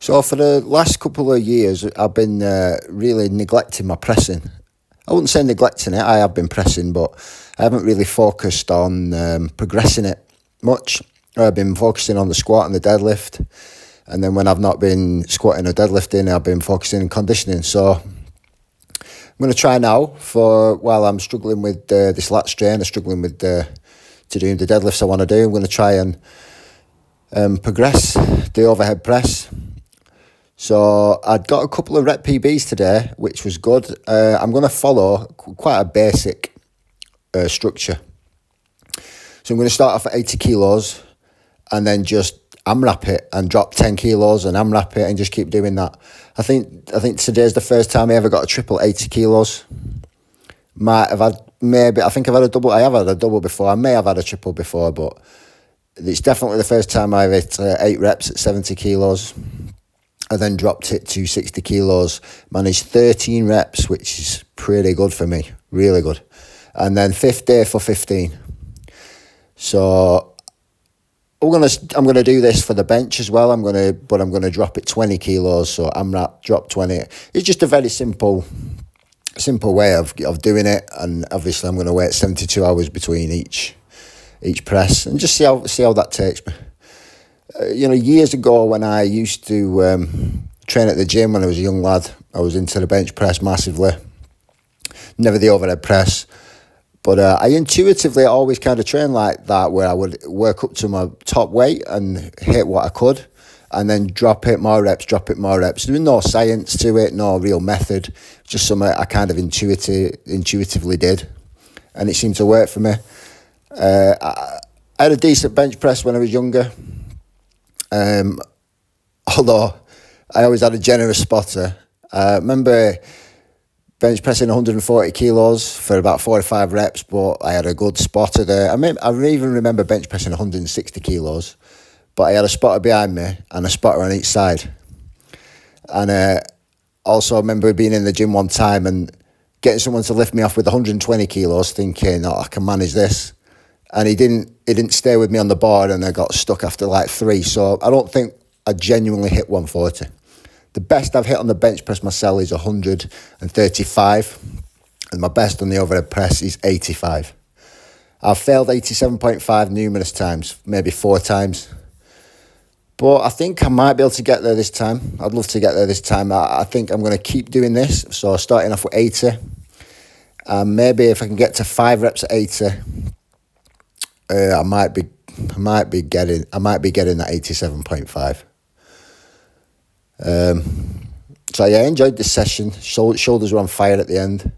So for the last couple of years, I've been really neglecting my pressing. I wouldn't say neglecting it, I have been pressing, but I haven't really focused on progressing it much. I've been focusing on the squat and the deadlift, and then when I've not been squatting or deadlifting, I've been focusing on conditioning. So I'm going to try now, while I'm struggling with this lat strain, I'm struggling with to do the deadlifts I want to do. I'm going to try and progress the overhead press. So I'd got a couple of rep PBs today, which was good. I'm going to follow quite a basic structure. So I'm going to start off at 80 kilos and then just AMRAP it and drop 10 kilos and AMRAP it and just keep doing that. I think today's the first time I ever got a triple 80 kilos. I think I've had a double. I have had a double before. I may have had a triple before, but it's definitely the first time I've hit 8 reps at 70 kilos. I then dropped it to 60 kilos, managed 13 reps, which is pretty good for me, really good. And then 50 for 15. So I'm gonna do this for the bench as well. I'm gonna drop it 20 kilos. So AMRAP, drop 20. It's just a very simple way of doing it. And obviously I'm gonna wait 72 hours between each press and just see how that takes me. Years ago when I used to train at the gym when I was a young lad, I was into the bench press massively. Never the overhead press. But I intuitively always kind of trained like that, where I would work up to my top weight and hit what I could, and then drop it more reps. There was no science to it, no real method, just something I kind of intuitively did, and it seemed to work for me. I had a decent bench press when I was younger. Although I always had a generous spotter. I remember bench pressing 140 kilos for about 4 or 5 reps, but I had a good spotter there. I even remember bench pressing 160 kilos, but I had a spotter behind me and a spotter on each side. And also I remember being in the gym one time and getting someone to lift me off with 120 kilos, thinking, I can manage this. And he didn't stay with me on the board, and I got stuck after like 3. So I don't think I genuinely hit 140. The best I've hit on the bench press myself is 135, and my best on the overhead press is 85. I've failed 87.5 numerous times, maybe 4 times. But I think I might be able to get there this time. I'd love to get there this time. I think I'm going to keep doing this. So starting off with 80, maybe if I can get to 5 reps at 80, I might be getting that 87.5. So yeah, I enjoyed this session. Shoulders were on fire at the end.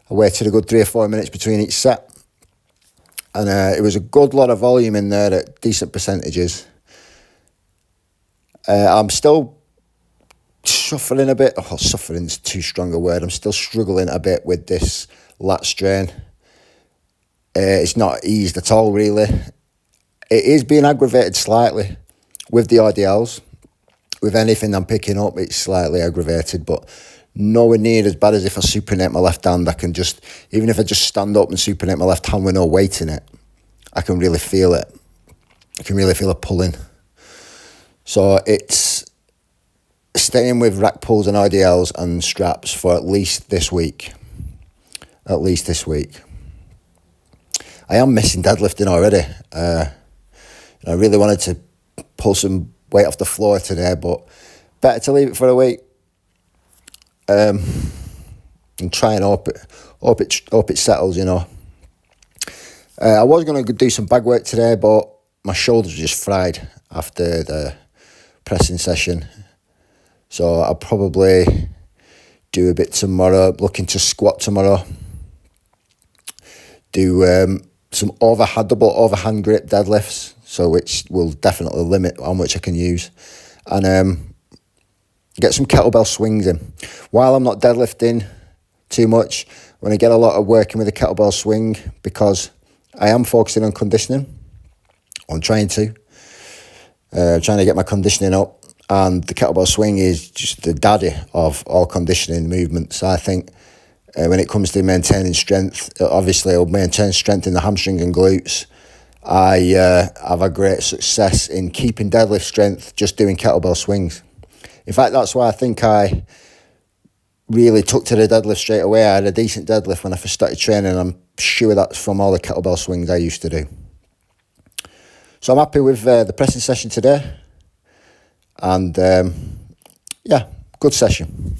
I waited a good 3 or 4 minutes between each set, and it was a good lot of volume in there at decent percentages. I'm still suffering a bit. Suffering's too strong a word. I'm still struggling a bit with this lat strain. It's not eased at all, really. It is being aggravated slightly with the RDLs. With anything I'm picking up, it's slightly aggravated, but nowhere near as bad as if I supinate my left hand. I can even if I just stand up and supinate my left hand with no weight in it, I can really feel it. I can really feel it pulling. So it's staying with rack pulls and RDLs and straps for at least this week. I am missing deadlifting already. I really wanted to pull some weight off the floor today, but better to leave it for a week. And try and hope it settles. I was going to do some bag work today, but my shoulders were just fried after the pressing session. So I'll probably do a bit tomorrow. Looking to squat tomorrow. Do some overhand grip deadlifts, which will definitely limit how much I can use, and get some kettlebell swings in. While I'm not deadlifting too much, I'm going to get a lot of working with the kettlebell swing because I am focusing on conditioning. I'm trying to get my conditioning up, and the kettlebell swing is just the daddy of all conditioning movements. I think when it comes to maintaining strength, obviously I'll maintain strength in the hamstrings and glutes. I have a great success in keeping deadlift strength just doing kettlebell swings. In fact, that's why I think I really took to the deadlift straight away. I had a decent deadlift when I first started training. I'm sure that's from all the kettlebell swings I used to do. So I'm happy with the pressing session today. And yeah, good session.